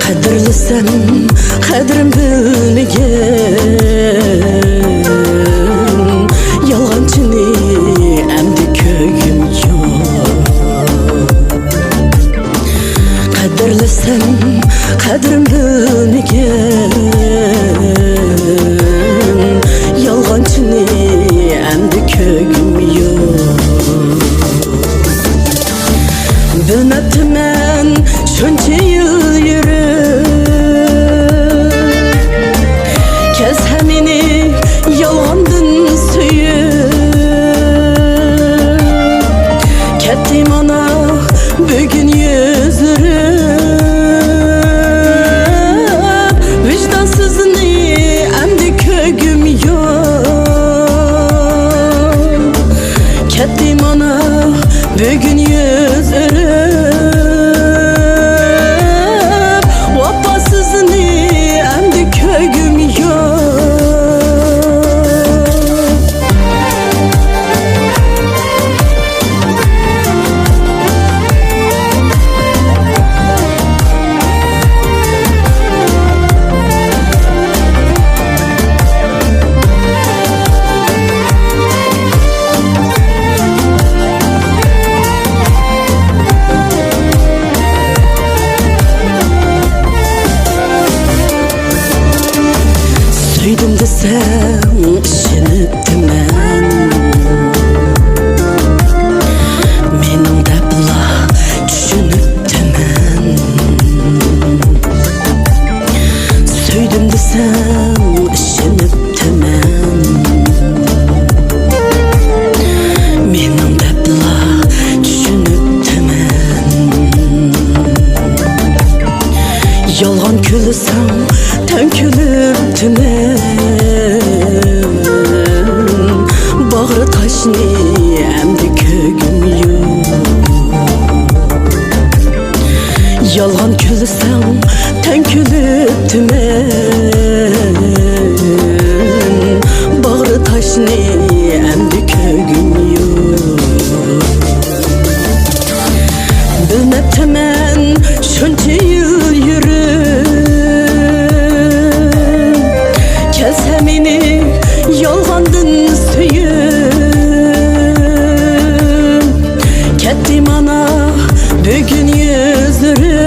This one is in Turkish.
Qadrlisam qadrim bilmagan yolg'onchini amdi ko'gim yo'q. Qadrlisam qadrim bilmagan yolg'onchini amdi ko'gim yo'q. Bilmabdiman shuncha yil yurib kelsa meni yolg'ondan suyib ketdim ana bugun yuzurib vijdonsizni amdi ko'gim yo'q. Ketdim ana bugun yuzurib vafosizini amdi ko'gim yo'q. Suydim desem ishonibdiman, mening debla tushunibdiman. Suydim desem ishonibdiman, mening debla tushunibdiman. Yolg'on kulisam tan kulibdiman, bag'ri toshni amdi ko'gim yo'q. Yolg'on kulisam tan kulibdiman, bag'ri toshni amdi ko'gim yo'q. Bilmabdiman shuncha yil yurib kelsa meni yolg'ondan suyib ketdim ana bugun yuzurib